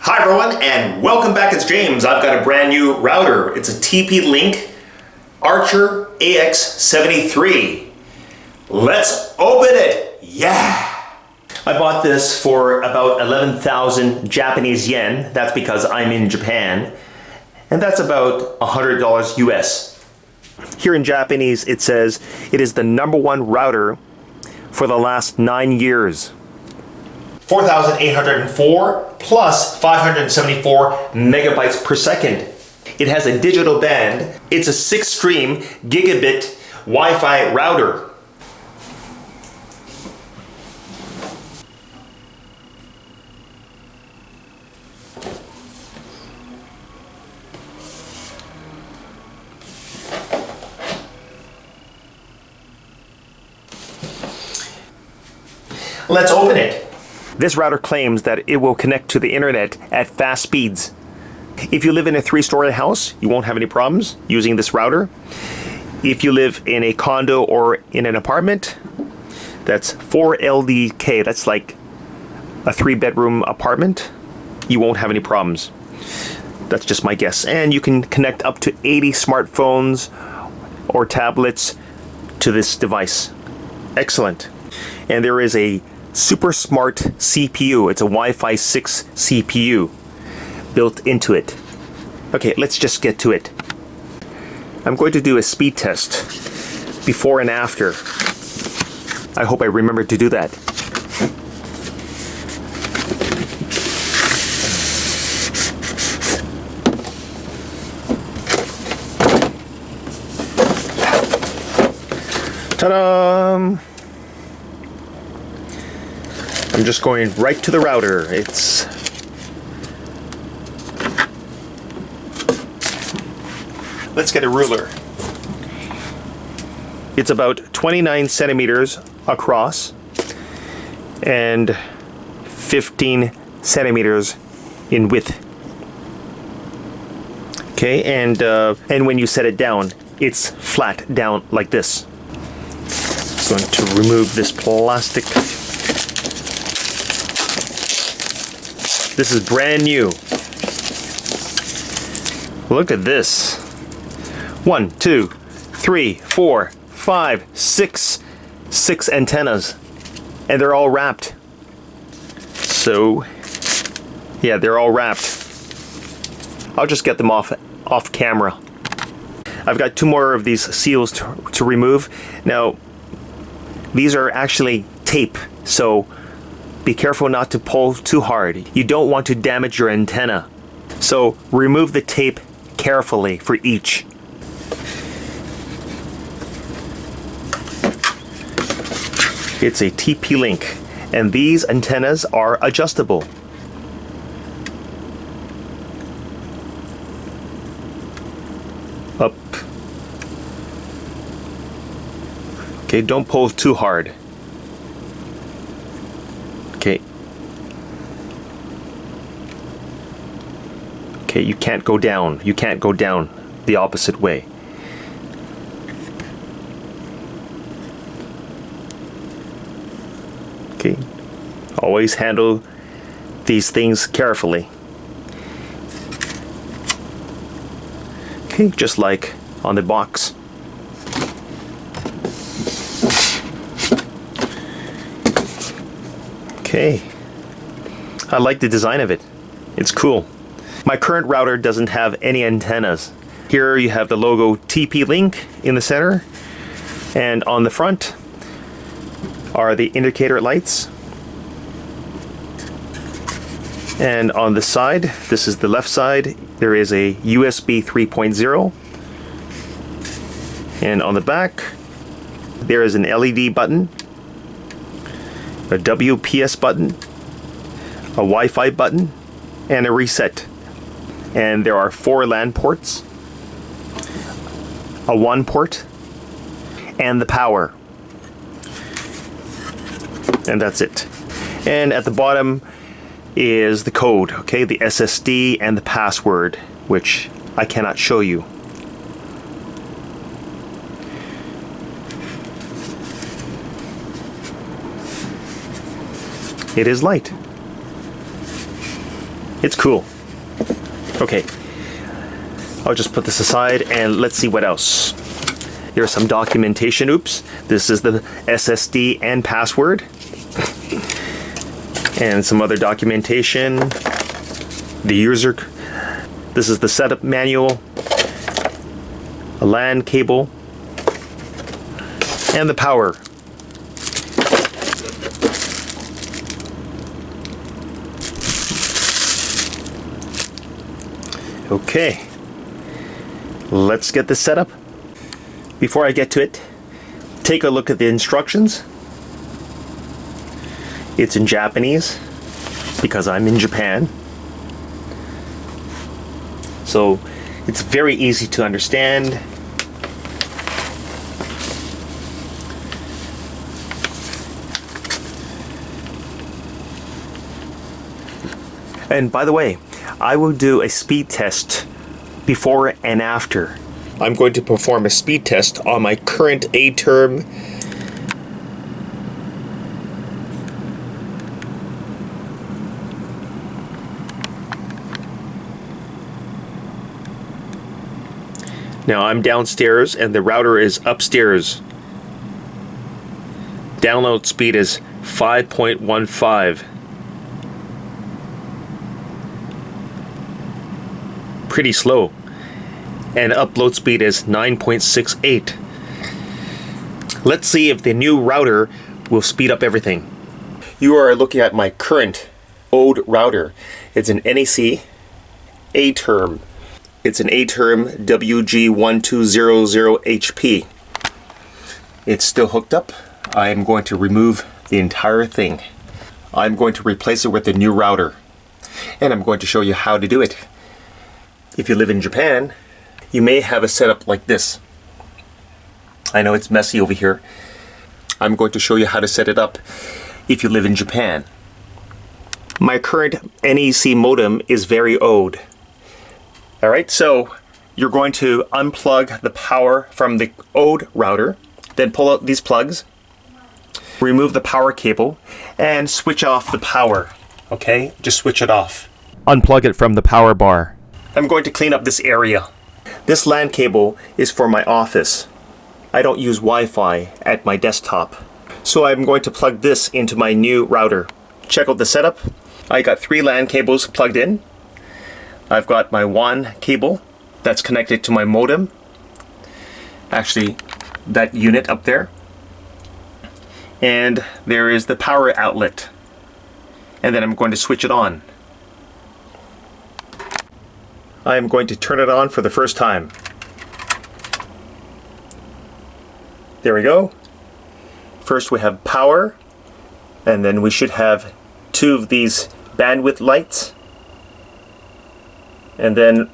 Hi everyone, and welcome back. It's James. I've got a brand new router. It's a TP-Link Archer AX73. Let's open it. Yeah! I bought this for about 11,000 Japanese yen. That's because I'm in Japan. And that's about $100 US. Here in Japanese it says it is the #1 router for the last 9 years. 4,804 plus 574 megabytes per second. It has a digital band. It's a 6-stream gigabit Wi-Fi router. Let's open it. This router claims that it will connect to the internet at fast speeds. If you live in a 3-story house, you won't have any problems using this router. If you live in a condo or in an apartment, that's 4 LDK, that's like a 3-bedroom apartment, you won't have any problems. That's just my guess. And you can connect up to 80 smartphones or tablets to this device. Excellent. And there is a super smart CPU. It's a Wi-Fi 6 CPU built into it. Okay, let's just get to it. I'm going to do a speed test before and after. I hope I remember to do that. Ta-da! I'm just going right to the router. Let's get a ruler. It's about 29 centimeters across and 15 centimeters in width. Okay, and when you set it down, it's flat down like this. I'm going to remove this plastic. This is brand new. Look at this. 1, 2, 3, 4, 5, 6 antennas. And they're all wrapped. So, yeah, they're all wrapped. I'll just get them off camera. I've got 2 more of these seals to remove. Now, these are actually tape, so be careful not to pull too hard. You don't want to damage your antenna. So remove the tape carefully for each. It's a TP-Link, and these antennas are adjustable. Up. Okay, don't pull too hard. Okay. Okay, you can't go down. You can't go down the opposite way. Okay. Always handle these things carefully. Okay, just like on the box. Okay, I like the design of it. It's cool. My current router doesn't have any antennas. Here you have the logo TP-Link in the center, and on the front are the indicator lights. And on the side, this is the left side, there is a USB 3.0. And on the back, there is an LED button, a WPS button, a Wi-Fi button, and a reset. And there are 4 LAN ports, a WAN port, and the power. And that's it. And at the bottom is the code, okay, the SSD and the password, which I cannot show you. It is light. It's cool. Okay, I'll just put this aside and let's see what else. Here's some documentation. Oops. This is the SSD and password. And some other documentation. The user. This is the setup manual. A LAN cable. And the power. Okay. Let's get this set up. Before I get to it, take a look at the instructions. It's in Japanese because I'm in Japan. So it's very easy to understand. And by the way, I will do a speed test before and after. I'm going to perform a speed test on my current A-term Now I'm downstairs and the router is upstairs. Download speed is 5.15. Pretty slow. And upload speed is 9.68. Let's see if the new router will speed up everything. You are looking at my current old router. It's an NEC A-term. It's an A-term WG1200HP. It's still hooked up. I am going to remove the entire thing. I'm going to replace it with a new router. And I'm going to show you how to do it. If you live in Japan, you may have a setup like this. I know it's messy over here. I'm going to show you how to set it up if you live in Japan. My current NEC modem is very old. Alright, so you're going to unplug the power from the old router, then pull out these plugs, remove the power cable, and switch off the power. Okay, just switch it off. Unplug it from the power bar. I'm going to clean up this area. This LAN cable is for my office. I don't use Wi-Fi at my desktop. So I'm going to plug this into my new router. Check out the setup. I got 3 LAN cables plugged in. I've got my WAN cable that's connected to my modem. Actually, that unit up there. And there is the power outlet. And then I'm going to switch it on. I am going to turn it on for the first time. There we go. First we have power, and then we should have 2 of these bandwidth lights. And then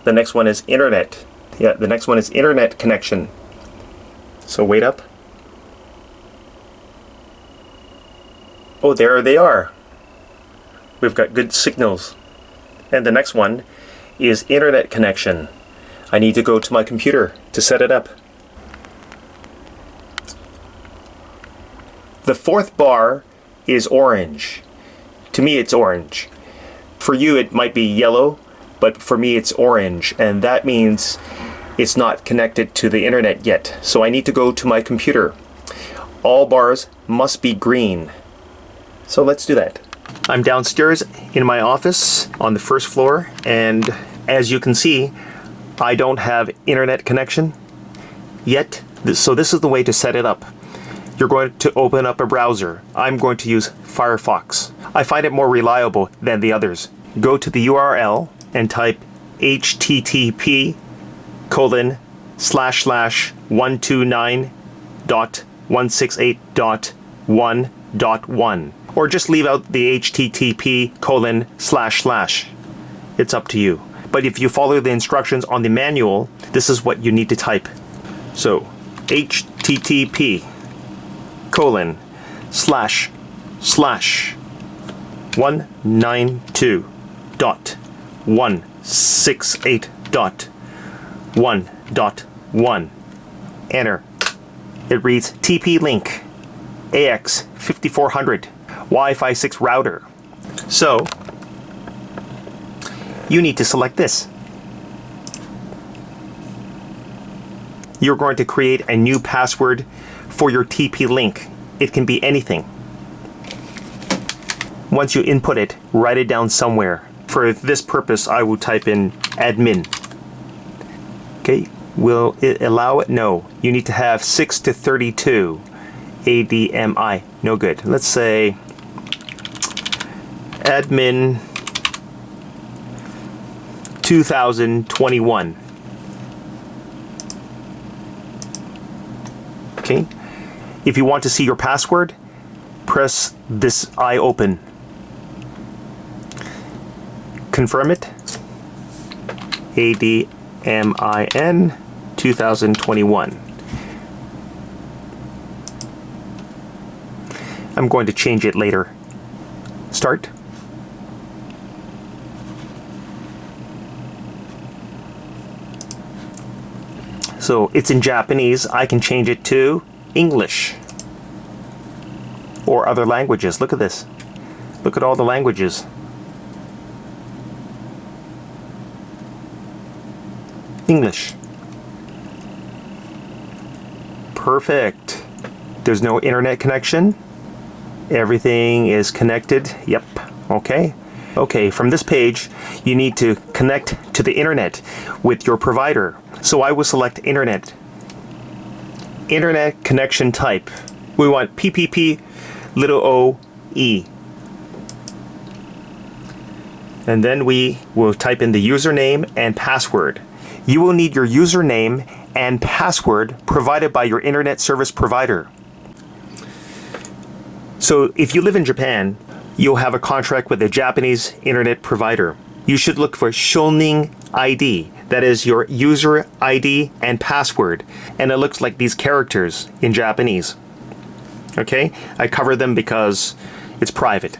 the next one is internet. Yeah, the next one is internet connection. So wait up. Oh, there they are. We've got good signals. And the next one is internet connection. I need to go to my computer to set it up. The 4th bar is orange. To me it's orange. For you it might be yellow, but for me it's orange, and that means it's not connected to the internet yet. So I need to go to my computer. All bars must be green. So let's do that. I'm downstairs in my office on the 1st floor, and as you can see, I don't have internet connection yet. So this is the way to set it up. You're going to open up a browser. I'm going to use Firefox. I find it more reliable than the others. Go to the URL and type http://129.168.1.1, or just leave out the http://. It's up to you. But if you follow the instructions on the manual, this is what you need to type. So http://192.168.1.1. Enter. It reads TP-Link AX5400 Wi-Fi 6 router. So you need to select this. You're going to create a new password for your TP link. It can be anything. Once you input it, write it down somewhere. For this purpose, I will type in admin. Okay, will it allow it? No. You need to have 6 to 32. ADMI. No good. Let's say admin 2021. Okay. If you want to see your password, press this I open. Confirm it. ADMIN 2021. I'm going to change it later. Start. So it's in Japanese. I can change it to English or other languages. Look at this. Look at all the languages. English. Perfect. There's no internet connection. Everything is connected. Yep. Okay. Okay, from this page, you need to connect to the internet with your provider. So I will select internet. Internet connection type. We want PPP little o e. And then we will type in the username and password. You will need your username and password provided by your internet service provider. So if you live in Japan, you'll have a contract with a Japanese internet provider. You should look for Shonin ID. That is your user ID and password. And it looks like these characters in Japanese. Okay? I cover them because it's private.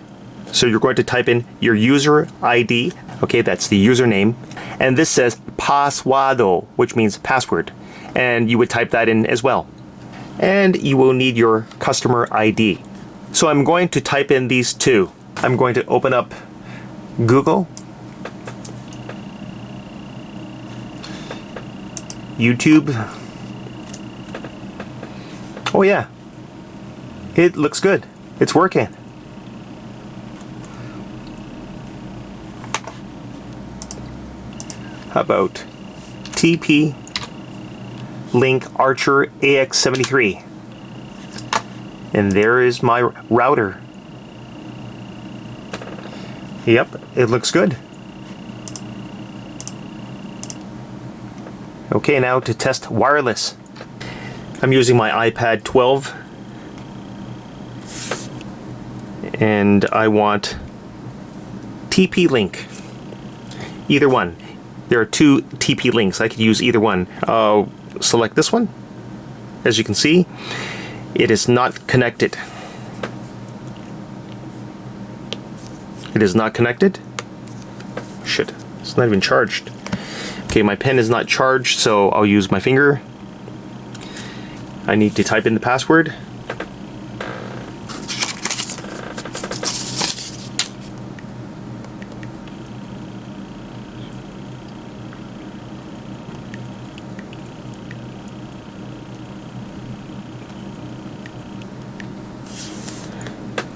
So you're going to type in your user ID. Okay, that's the username. And this says passwado, which means password. And you would type that in as well. And you will need your customer ID. So I'm going to type in these two. I'm going to open up Google, YouTube. Oh yeah, it looks good. It's working. How about TP Link Archer AX73? And there is my router. Yep, it looks good. Okay, now to test wireless. I'm using my iPad 12. And I want TP Link. Either one. There are two TP links. I could use either one. I'll select this one. As you can see, it is not connected. It is not connected. Shit, it's not even charged. Okay, my pen is not charged, so I'll use my finger. I need to type in the password.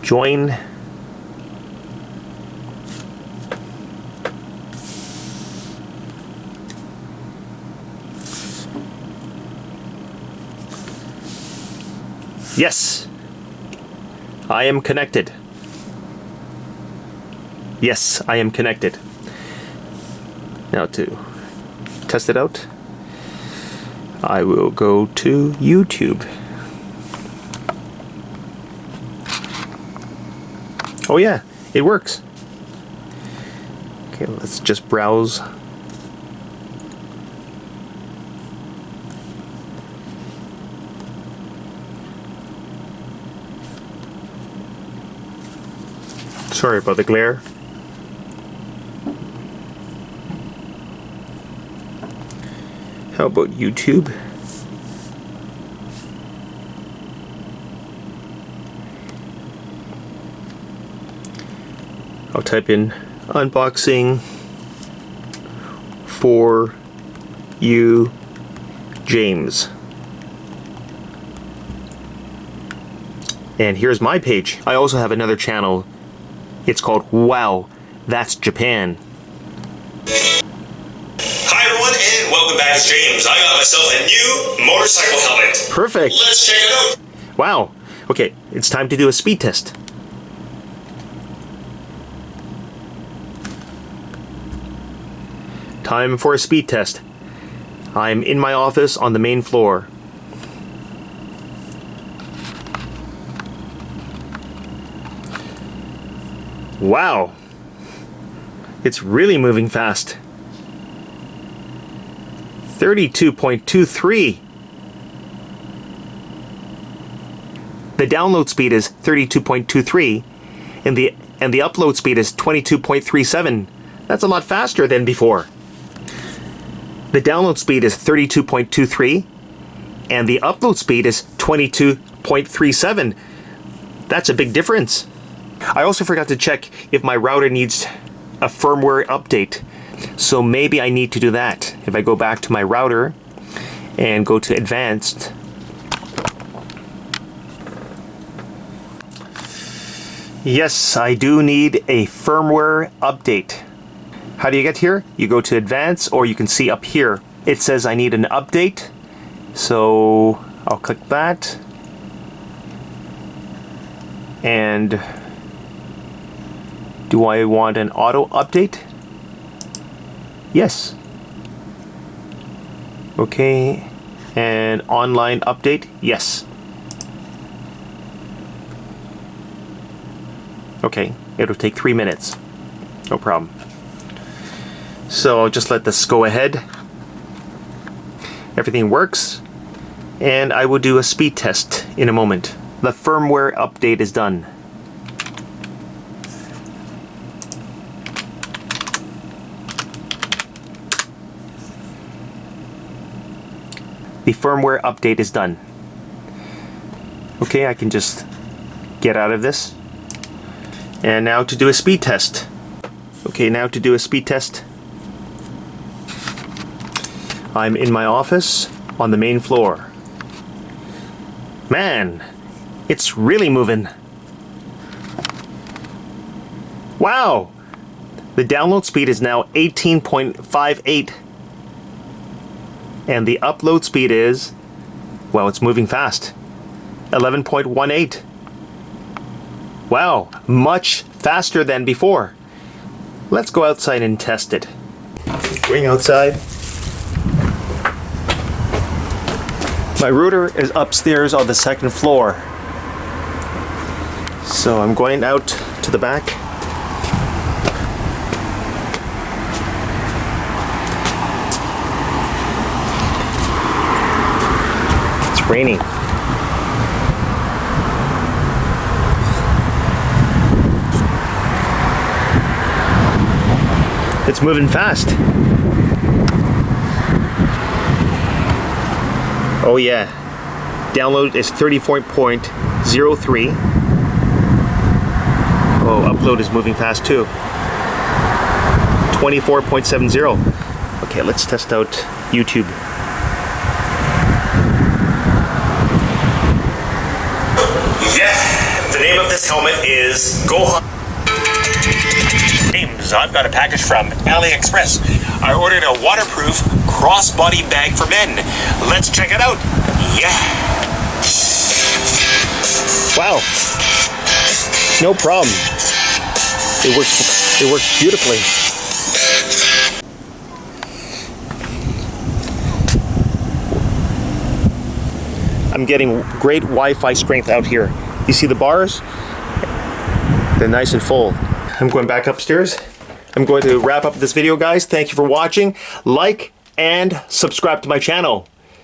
Join. Yes, I am connected. Yes, I am connected. Now to test it out, I will go to YouTube. Oh yeah, it works. Okay, let's just browse. Sorry about the glare. How about YouTube? I'll type in unboxing for you, James. And here's my page. I also have another channel. It's called Wow, That's Japan. Hi everyone, and welcome back. It's James. I got myself a new motorcycle helmet. Perfect. Let's check it out. Wow. Okay, it's time to do a speed test. Time for a speed test. I'm in my office on the main floor. Wow. It's really moving fast. 32.23. The download speed is 32.23 and the upload speed is 22.37. That's a lot faster than before. The download speed is 32.23 and the upload speed is 22.37. That's a big difference. I also forgot to check if my router needs a firmware update. So maybe I need to do that. If I go back to my router and go to advanced, yes, I do need a firmware update. How do you get here? You go to advanced, or you can see up here. It says I need an update. So I'll click that. And do I want an auto update? Yes. Okay. And online update? Yes. Okay. It'll take 3 minutes. No problem. So I'll just let this go ahead. Everything works. And I will do a speed test in a moment. The firmware update is done. The firmware update is done. Okay, I can just get out of this. And now to do a speed test. Okay, now to do a speed test. I'm in my office on the main floor. Man, it's really moving. Wow! The download speed is now 18.58. And the upload speed is, well, it's moving fast. 11.18. Wow, much faster than before. Let's go outside and test it. Going outside. My router is upstairs on the second floor. So I'm going out to the back. It's raining. It's moving fast. Oh yeah. Download is 34.03. Oh, upload is moving fast too. 24.70. Okay, let's test out YouTube. Yeah, the name of this helmet is Gohan. James, I've got a package from AliExpress. I ordered a waterproof crossbody bag for men. Let's check it out. Yeah. Wow. No problem. It works beautifully. I'm getting great Wi-Fi strength out here. You see the bars? They're nice and full. I'm going back upstairs. I'm going to wrap up this video, guys. Thank you for watching. Like and subscribe to my channel.